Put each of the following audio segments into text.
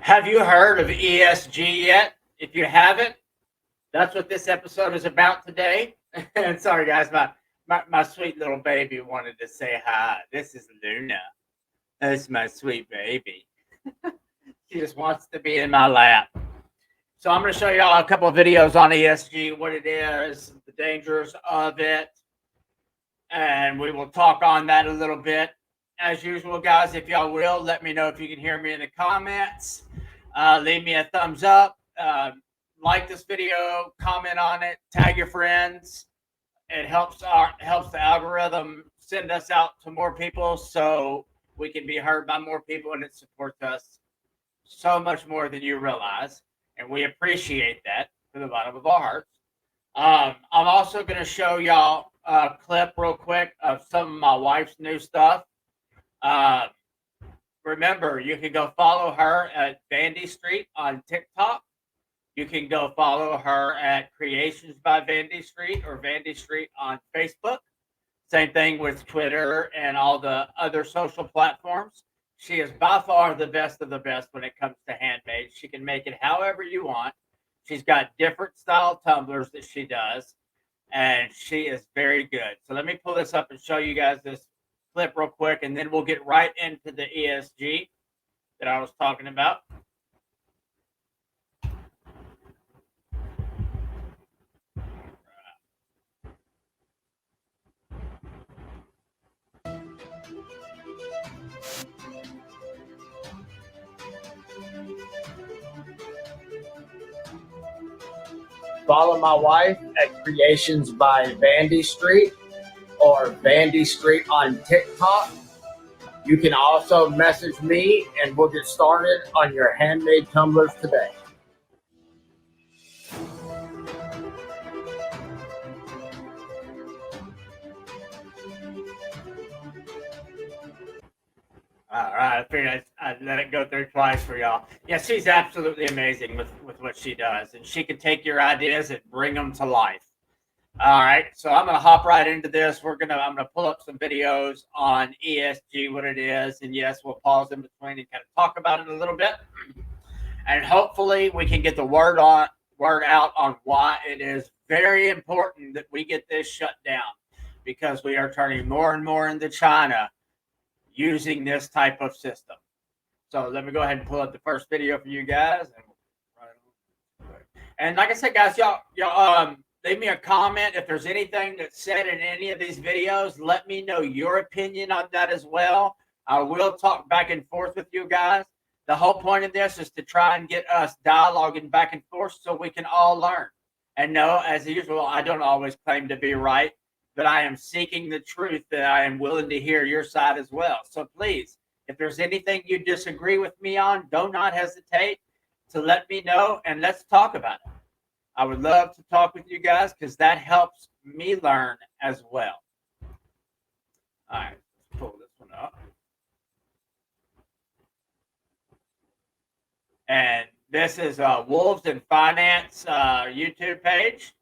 Have you heard of ESG yet? If you haven't, that's what this episode is about today. And sorry, guys, my sweet little baby wanted to say hi. This is Luna. That's my sweet baby. She just wants to be in my lap. So I'm going to show y'all a couple of videos on ESG, what it is, the dangers of it, and we will talk on that a little bit. As usual, guys, if y'all will, let me know if you can hear me in the comments. Leave me a thumbs up. Like this video, comment on it, tag your friends. It helps the algorithm send us out to more people so we can be heard by more people, and it supports us so much more than you realize. And we appreciate that from the bottom of our hearts. I'm also going to show y'all a clip real quick of some of my wife's new stuff. Remember, you can go follow her at Vandy Street on TikTok. You can go follow her at Creations by Vandy Street or Vandy Street on Facebook. Same thing with Twitter and all the other social platforms. She is by far the best of the best when it comes to handmade. She can make it however you want. She's got different style tumblers that she does, and she is very good. So let me pull this up and show you guys this clip real quick, and then we'll get right into the ESG that I was talking about. Follow my wife at Creations by Vandy Street or Vandy Street on TikTok. You can also message me and we'll get started on your handmade tumblers today. All right, I figured I'd let it go through twice for y'all. Yeah, she's absolutely amazing with what she does, and she can take your ideas and bring them to life. All right, so I'm gonna hop right into this. I'm gonna pull up some videos on ESG, what it is, and yes, we'll pause in between and kind of talk about it a little bit, and hopefully we can get the word out on why it is very important that we get this shut down, because we are turning more and more into China using this type of system. So let me go ahead and pull up the first video for you guys. And like I said, guys, y'all leave me a comment if there's anything that's said in any of these videos. Let me know your opinion on that as well. I will talk back and forth with you guys. The whole point of this is to try and get us dialoguing back and forth so we can all learn. And no, as usual, I don't always claim to be right, but I am seeking the truth, that I am willing to hear your side as well. So please, if there's anything you disagree with me on, do not hesitate to let me know and let's talk about it. I would love to talk with you guys because that helps me learn as well. All right, let's pull this one up. And this is Wolves in Finance YouTube page.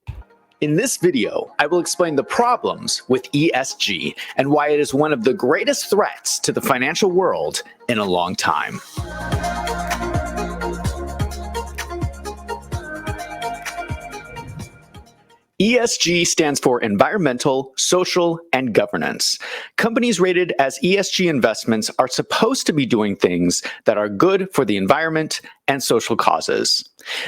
In this video, I will explain the problems with ESG and why it is one of the greatest threats to the financial world in a long time. ESG stands for environmental, social, and governance. Companies rated as ESG investments are supposed to be doing things that are good for the environment and social causes.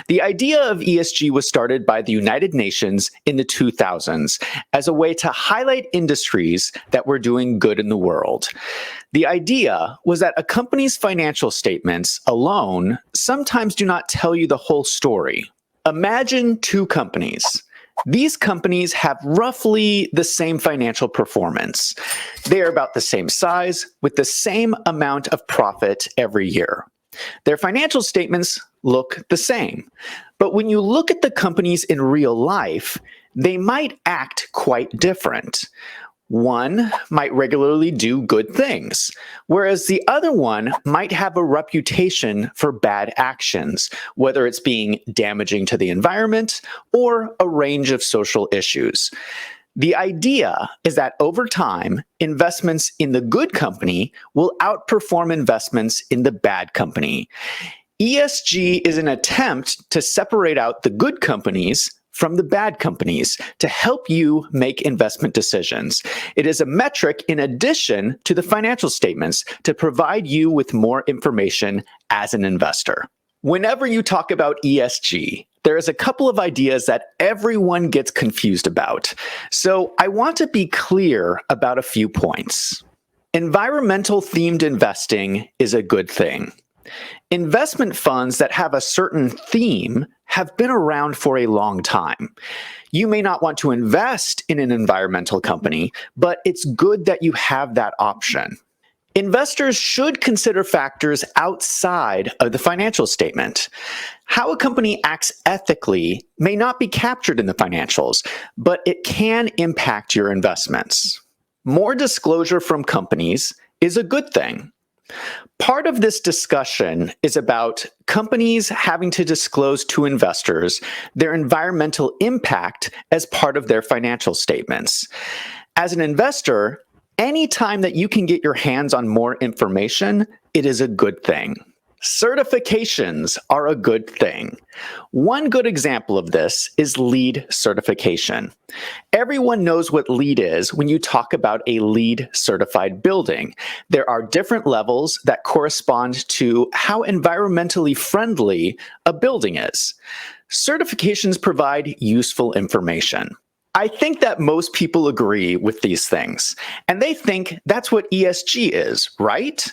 The idea of ESG was started by the United Nations in the 2000s as a way to highlight industries that were doing good in the world. The idea was that a company's financial statements alone sometimes do not tell you the whole story. Imagine two companies. These companies have roughly the same financial performance. They are about the same size with the same amount of profit every year. Their financial statements look the same. But when you look at the companies in real life, they might act quite different. One might regularly do good things, whereas the other one might have a reputation for bad actions, whether it's being damaging to the environment or a range of social issues. The idea is that over time, investments in the good company will outperform investments in the bad company. ESG is an attempt to separate out the good companies from the bad companies to help you make investment decisions. It is a metric in addition to the financial statements to provide you with more information as an investor. Whenever you talk about ESG, there is a couple of ideas that everyone gets confused about. So I want to be clear about a few points. Environmental themed investing is a good thing. Investment funds that have a certain theme have been around for a long time. You may not want to invest in an environmental company, but it's good that you have that option. Investors should consider factors outside of the financial statement. How a company acts ethically may not be captured in the financials, but it can impact your investments. More disclosure from companies is a good thing. Part of this discussion is about companies having to disclose to investors their environmental impact as part of their financial statements. As an investor, anytime that you can get your hands on more information, it is a good thing. Certifications are a good thing. One good example of this is LEED certification. Everyone knows what LEED is when you talk about a LEED certified building. There are different levels that correspond to how environmentally friendly a building is. Certifications provide useful information. I think that most people agree with these things, and they think that's what ESG is, right?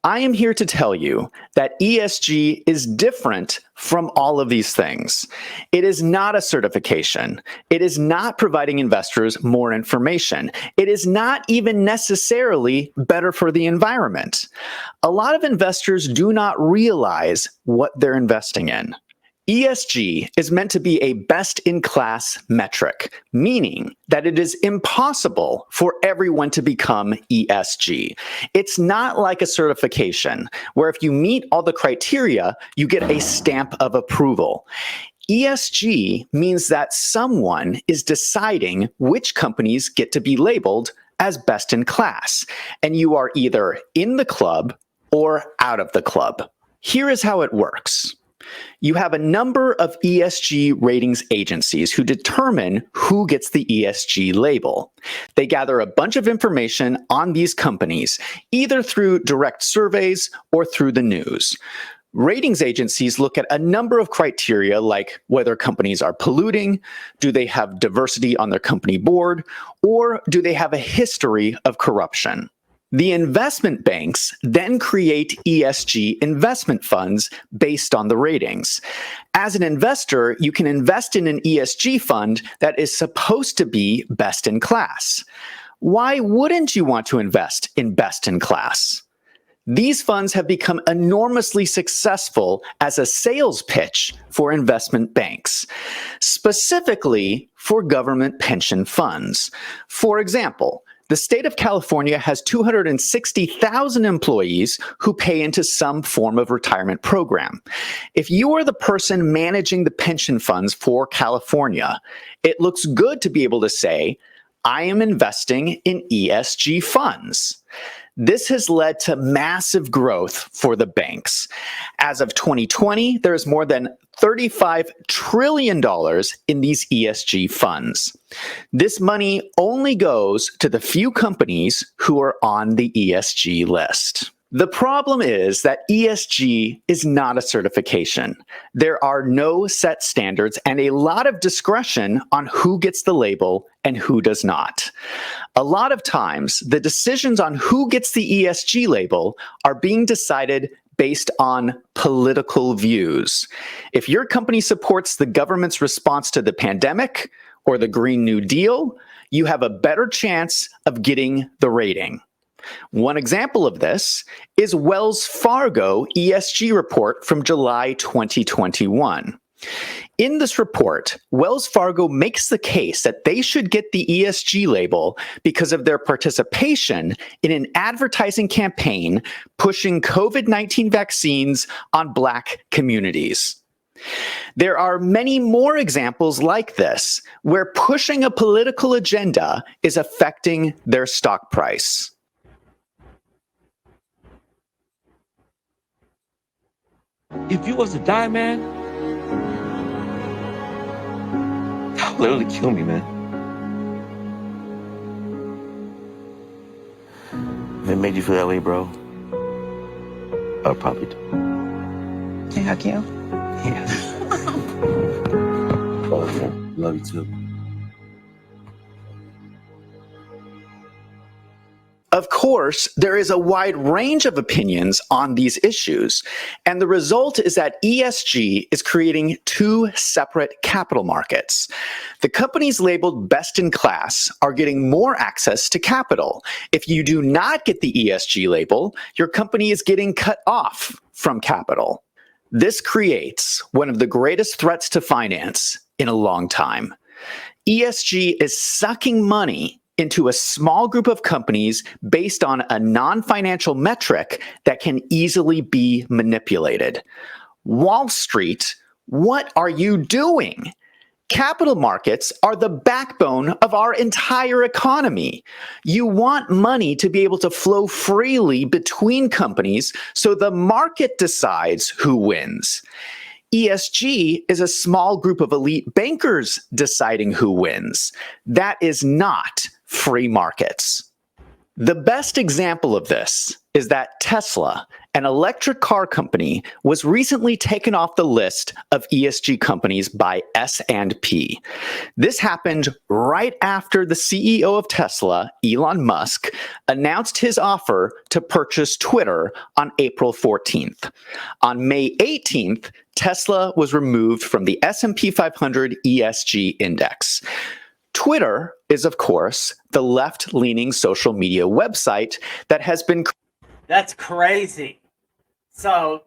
I am here to tell you that ESG is different from all of these things. It is not a certification. It is not providing investors more information. It is not even necessarily better for the environment. A lot of investors do not realize what they're investing in. ESG is meant to be a best-in-class metric, meaning that it is impossible for everyone to become ESG. It's not like a certification, where if you meet all the criteria, you get a stamp of approval. ESG means that someone is deciding which companies get to be labeled as best in class, and you are either in the club or out of the club. Here is how it works. You have a number of ESG ratings agencies who determine who gets the ESG label. They gather a bunch of information on these companies, either through direct surveys or through the news. Ratings agencies look at a number of criteria like whether companies are polluting, do they have diversity on their company board, or do they have a history of corruption. The investment banks then create ESG investment funds based on the ratings. As an investor, you can invest in an ESG fund that is supposed to be best in class. Why wouldn't you want to invest in best in class? These funds have become enormously successful as a sales pitch for investment banks, specifically for government pension funds. For example, the state of California has 260,000 employees who pay into some form of retirement program. If you are the person managing the pension funds for California, it looks good to be able to say, I am investing in ESG funds. This has led to massive growth for the banks. As of 2020, there's more than $35 trillion in these ESG funds. This money only goes to the few companies who are on the ESG list. The problem is that ESG is not a certification. There are no set standards and a lot of discretion on who gets the label and who does not. A lot of times, the decisions on who gets the ESG label are being decided based on political views. If your company supports the government's response to the pandemic or the Green New Deal, you have a better chance of getting the rating. One example of this is Wells Fargo ESG report from July 2021. In this report, Wells Fargo makes the case that they should get the ESG label because of their participation in an advertising campaign pushing COVID-19 vaccines on Black communities. There are many more examples like this, where pushing a political agenda is affecting their stock price. If you was to die, man, that would literally kill me, man. If it made you feel that way, bro, I would probably do. Can I hug you? Yeah. Oh, man. Love you too. Of course, there is a wide range of opinions on these issues, and the result is that ESG is creating two separate capital markets. The companies labeled best in class are getting more access to capital. If you do not get the ESG label, your company is getting cut off from capital. This creates one of the greatest threats to finance in a long time. ESG is sucking money into a small group of companies based on a non-financial metric that can easily be manipulated. Wall Street, what are you doing? Capital markets are the backbone of our entire economy. You want money to be able to flow freely between companies so the market decides who wins. ESG is a small group of elite bankers deciding who wins. That is not free markets. The best example of this is that Tesla, an electric car company, was recently taken off the list of ESG companies by S&P. This happened right after the CEO of Tesla, Elon Musk, announced his offer to purchase Twitter on April 14th. On May 18th, Tesla was removed from the S&P 500 ESG index. Twitter is, of course, the left-leaning social media website that has been... That's crazy. So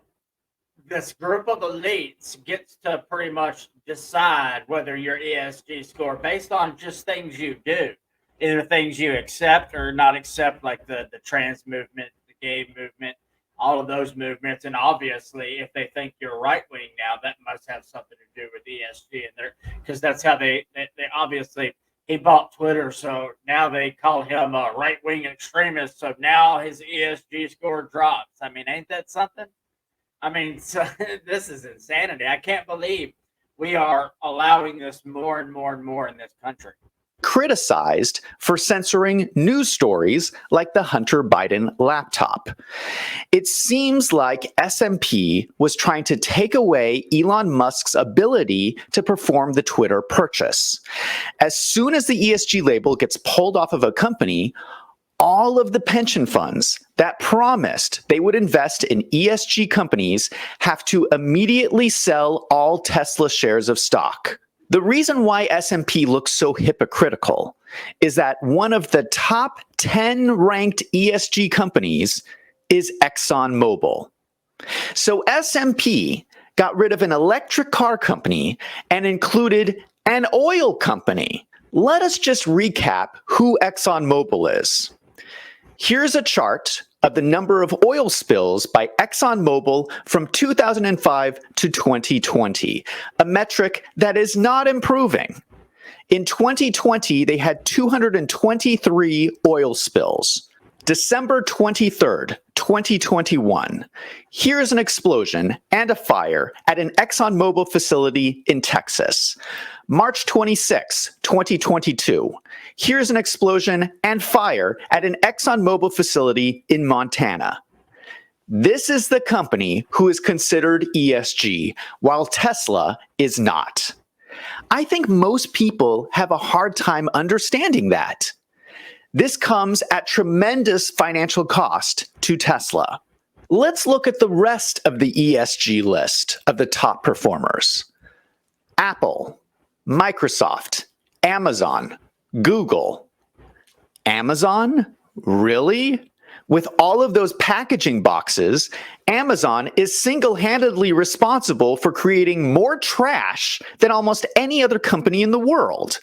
this group of elites gets to pretty much decide whether your ESG score based on just things you do, either things you accept or not accept, like the trans movement, the gay movement, all of those movements. And obviously, if they think you're right wing now, that must have something to do with ESG in there, because that's how they obviously, he bought Twitter, so now they call him a right wing extremist. So now his ESG score drops. I mean, ain't that something? I mean, so this is insanity. I can't believe we are allowing this more and more and more in this country. Criticized for censoring news stories like the Hunter Biden laptop. It seems like S&P was trying to take away Elon Musk's ability to perform the Twitter purchase. As soon as the ESG label gets pulled off of a company, all of the pension funds that promised they would invest in ESG companies have to immediately sell all Tesla shares of stock. The reason why S&P looks so hypocritical is that one of the top 10 ranked ESG companies is ExxonMobil. So S&P got rid of an electric car company and included an oil company. Let us just recap who ExxonMobil is. Here's a chart of the number of oil spills by ExxonMobil from 2005 to 2020, a metric that is not improving. In 2020, they had 223 oil spills. December 23rd, 2021, here's an explosion and a fire at an ExxonMobil facility in Texas. March 26, 2022, here's an explosion and fire at an ExxonMobil facility in Montana. This is the company who is considered ESG, while Tesla is not. I think most people have a hard time understanding that. This comes at tremendous financial cost to Tesla. Let's look at the rest of the ESG list of the top performers. Apple, Microsoft, Amazon, Google. Amazon? Really? With all of those packaging boxes, Amazon is single-handedly responsible for creating more trash than almost any other company in the world.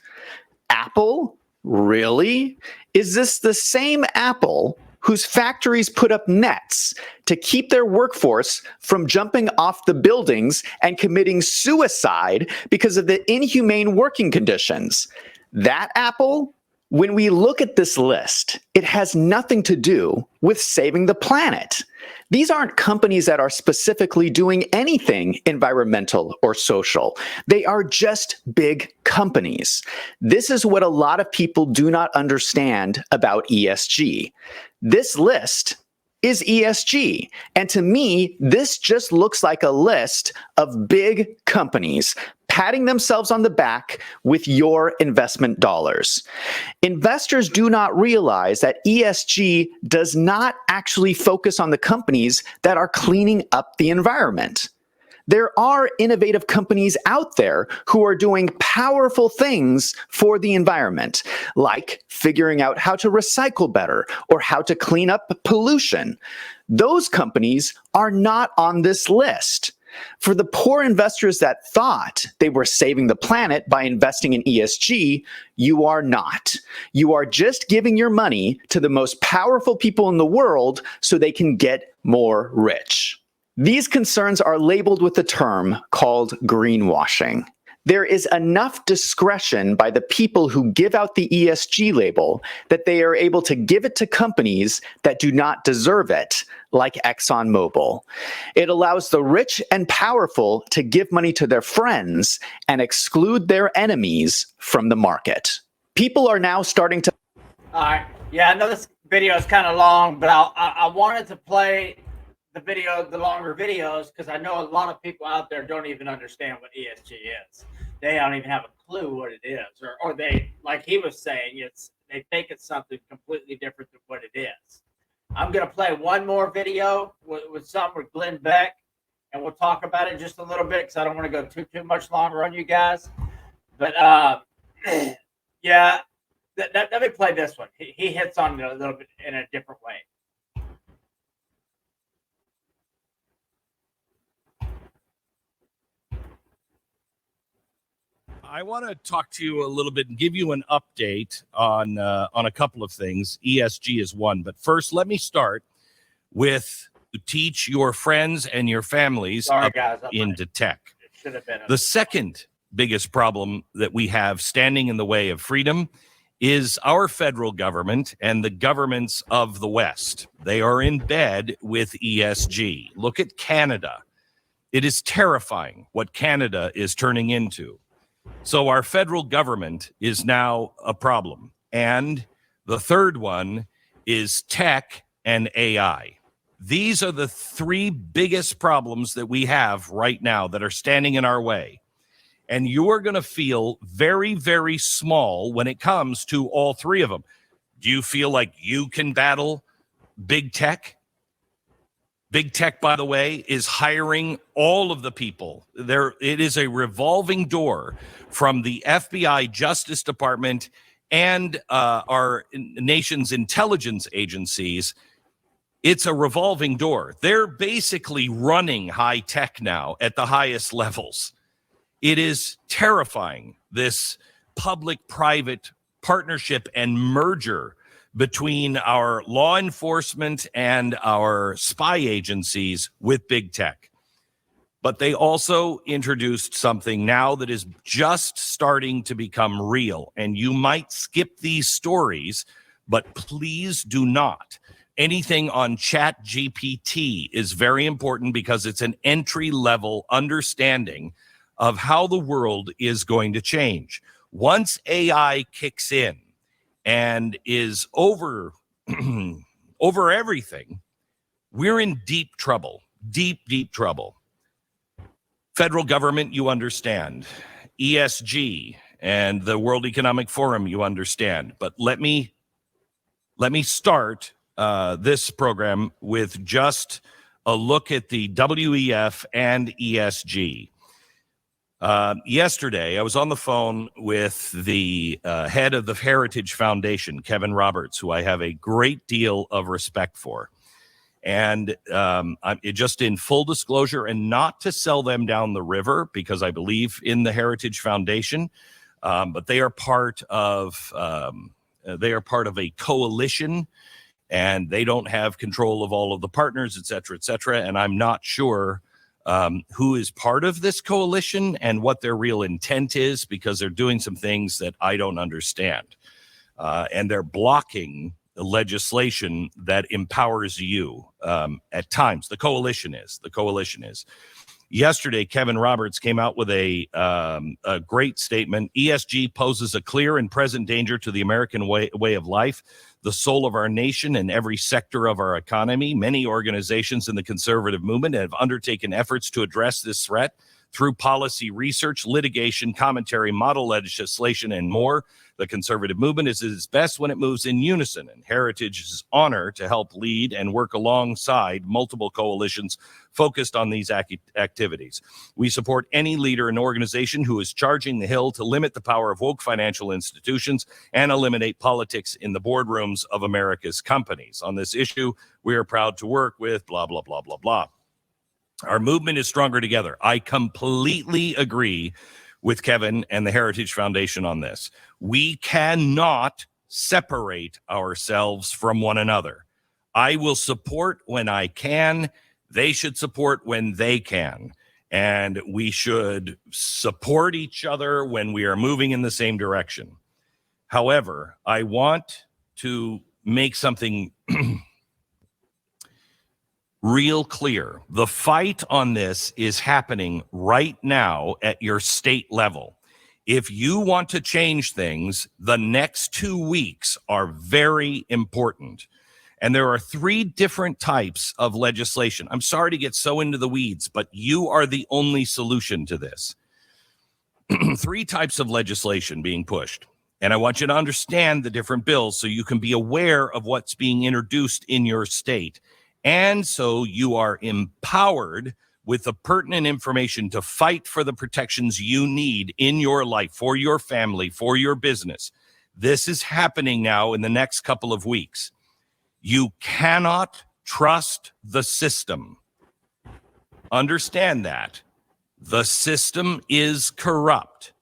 Apple? Really? Is this the same Apple whose factories put up nets to keep their workforce from jumping off the buildings and committing suicide because of the inhumane working conditions? That Apple? When we look at this list, it has nothing to do with saving the planet. These aren't companies that are specifically doing anything environmental or social. They are just big companies. This is what a lot of people do not understand about ESG. This list is ESG. And to me, this just looks like a list of big companies patting themselves on the back with your investment dollars. Investors do not realize that ESG does not actually focus on the companies that are cleaning up the environment. There are innovative companies out there who are doing powerful things for the environment, like figuring out how to recycle better or how to clean up pollution. Those companies are not on this list. For the poor investors that thought they were saving the planet by investing in ESG, you are not. You are just giving your money to the most powerful people in the world so they can get more rich. These concerns are labeled with a term called greenwashing. There is enough discretion by the people who give out the ESG label that they are able to give it to companies that do not deserve it, like ExxonMobil. It allows the rich and powerful to give money to their friends and exclude their enemies from the market. People are now starting to... All right. Yeah, I know this video is kind of long, but I wanted to play the longer videos, because I know a lot of people out there don't even understand what ESG is. They don't even have a clue what it is, or they, like he was saying, they think it's something completely different than what it is. I'm gonna play one more video with Glenn Beck, and we'll talk about it just a little bit, because I don't want to go too much longer on you guys. But yeah, let me play this one. He hits on it a little bit in a different way. I want to talk to you a little bit and give you an update on a couple of things. ESG is one, but first, let me start with teach your friends and your families into tech. The second biggest problem that we have standing in the way of freedom is our federal government and the governments of the West. They are in bed with ESG. Look at Canada. It is terrifying what Canada is turning into. So our federal government is now a problem. And the third one is tech and AI. These are the three biggest problems that we have right now that are standing in our way. And you're going to feel very, very small when it comes to all three of them. Do you feel like you can battle big tech? Big tech, by the way, is hiring all of the people. It is a revolving door from the FBI, Justice Department, and our nation's intelligence agencies. It's a revolving door. They're basically running high tech now at the highest levels. It is terrifying, this public-private partnership and merger between our law enforcement and our spy agencies with big tech. But they also introduced something now that is just starting to become real. And you might skip these stories, but please do not. Anything on ChatGPT is very important because it's an entry-level understanding of how the world is going to change. Once AI kicks in and is over everything, we're in deep trouble, deep trouble. Federal government, you understand. ESG and the World Economic Forum, you understand. But let me start this program with just a look at the WEF and ESG. Yesterday, I was on the phone with the head of the Heritage Foundation, Kevin Roberts, who I have a great deal of respect for. And just in full disclosure, and not to sell them down the river, because I believe in the Heritage Foundation, but they are part of a coalition, and they don't have control of all of the partners, et cetera, and I'm not sure who is part of this coalition and what their real intent is, because they're doing some things that I don't understand. And they're blocking legislation that empowers you at times. The coalition is. Yesterday, Kevin Roberts came out with a great statement. ESG poses a clear and present danger to the American way of life, the soul of our nation, and every sector of our economy. Many organizations in the conservative movement have undertaken efforts to address this threat through policy research, litigation, commentary, model legislation, and more. The conservative movement is at its best when it moves in unison, and Heritage's honor to help lead and work alongside multiple coalitions focused on these activities. We support any leader and organization who is charging the hill to limit the power of woke financial institutions and eliminate politics in the boardrooms of America's companies. On this issue, we are proud to work with blah, blah, blah, blah, blah. Our movement is stronger together. I completely agree with Kevin and the Heritage Foundation on this. We cannot separate ourselves from one another. I will support when I can. They should support when they can. And we should support each other when we are moving in the same direction. However, I want to make something real clear. The fight on this is happening right now at your state level. If you want to change things, the next 2 weeks are very important. And there are 3 different types of legislation. I'm sorry to get so into the weeds, but you are the only solution to this. 3 types of legislation being pushed. And I want you to understand the different bills so you can be aware of what's being introduced in your state. And so you are empowered with the pertinent information to fight for the protections you need in your life, for your family, for your business. This is happening now in the next couple of weeks. You cannot trust the system. Understand that. The system is corrupt.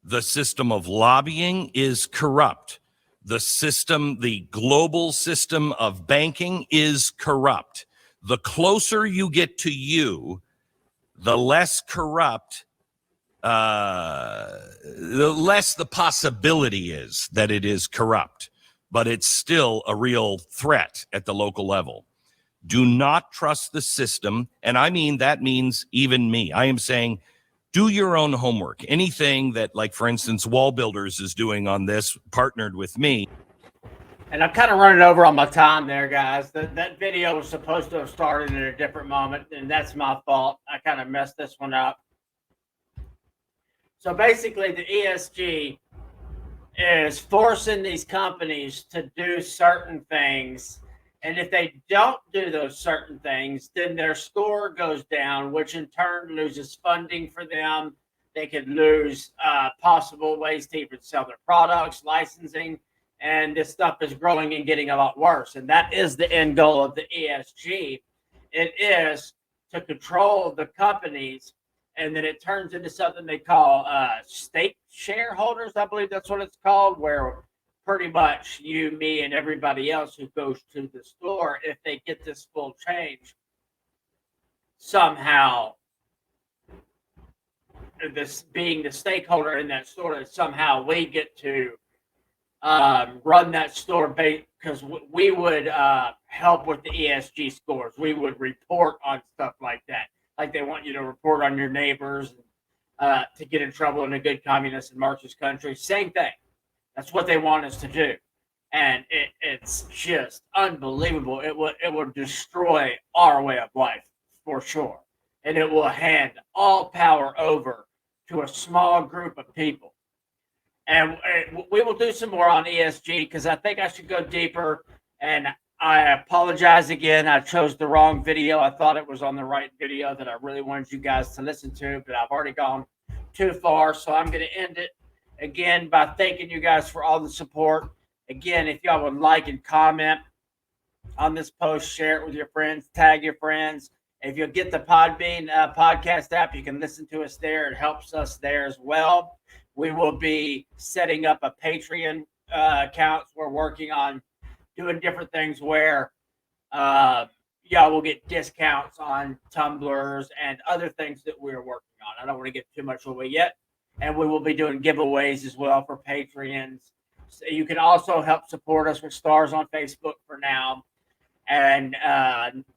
The system of lobbying is corrupt. The system, the global system of banking is corrupt. The closer you get to you, the less corrupt, the less the possibility is that it is corrupt. But it's still a real threat at the local level. Do not trust the system. And I mean, that means even me. I am saying, do your own homework. Anything that, like, for instance, Wall Builders is doing on this, partnered with me. And I'm kind of running over on my time there, guys. That video was supposed to have started at a different moment, and that's my fault. I kind of messed this one up. So basically, the ESG is forcing these companies to do certain things. And if they don't do those certain things, then their score goes down, which in turn loses funding for them. They could lose possible ways to even sell their products, licensing, and this stuff is growing and getting a lot worse. And that is the end goal of the ESG. It is to control the companies, and then it turns into something they call state shareholders. I believe that's what it's called, where pretty much you, me, and everybody else who goes to the store, if they get this full change, somehow, this being the stakeholder in that store, that somehow we get to run that store because we would help with the ESG scores. We would report on stuff like that. Like they want you to report on your neighbors to get in trouble in a good communist and Marxist country. Same thing. That's what they want us to do. And it's just unbelievable. It will destroy our way of life for sure. And it will hand all power over to a small group of people. And we will do some more on ESG because I think I should go deeper. And I apologize again. I chose the wrong video. I thought it was on the right video that I really wanted you guys to listen to, but I've already gone too far. So I'm going to end it again by thanking you guys for all the support. Again, if y'all would like and comment on this post, share it with your friends, tag your friends. If you'll get the Podbean podcast app, you can listen to us there. It helps us there as well. We will be setting up a Patreon account. We're working on doing different things where y'all will get discounts on tumblers and other things that we're working on. I don't want to get too much away yet. And we will be doing giveaways as well for Patreons. You can also help support us with stars on Facebook for now. And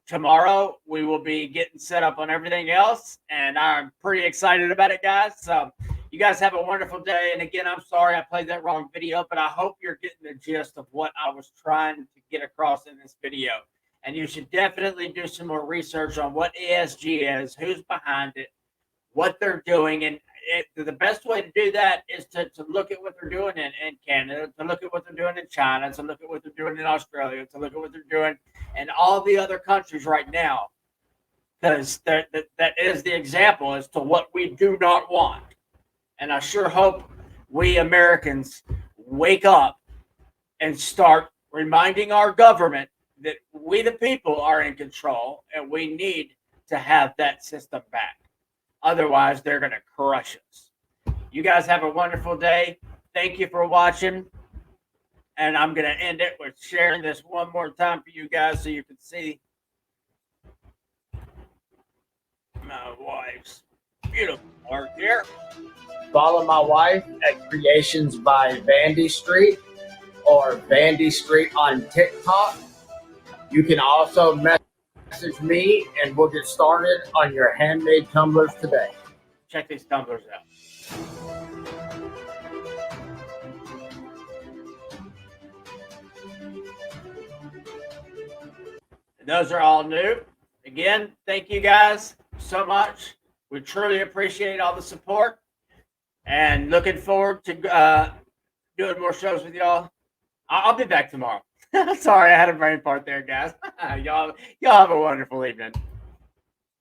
tomorrow we will be getting set up on everything else. And I'm pretty excited about it, guys. So you guys have a wonderful day. And again, I'm sorry I played that wrong video, but I hope you're getting the gist of what I was trying to get across in this video. And you should definitely do some more research on what ESG is, who's behind it, what they're doing. And the best way to do that is to look at what they're doing in Canada, to look at what they're doing in China, to look at what they're doing in Australia, to look at what they're doing in all the other countries right now. Because that is the example as to what we do not want. And I sure hope we Americans wake up and start reminding our government that we the people are in control and we need to have that system back. Otherwise, they're going to crush us. You guys have a wonderful day. Thank you for watching. And I'm going to end it with sharing this one more time for you guys so you can see my wife's beautiful work here. Follow my wife at Creations by Vandy Street or Vandy Street on TikTok. You can also message me and we'll get started on your handmade tumblers today. Check these tumblers out. And those are all new. Again, thank you guys so much. We truly appreciate all the support and looking forward to doing more shows with y'all. I'll be back tomorrow. Sorry, I had a brain fart there, guys. y'all have a wonderful evening.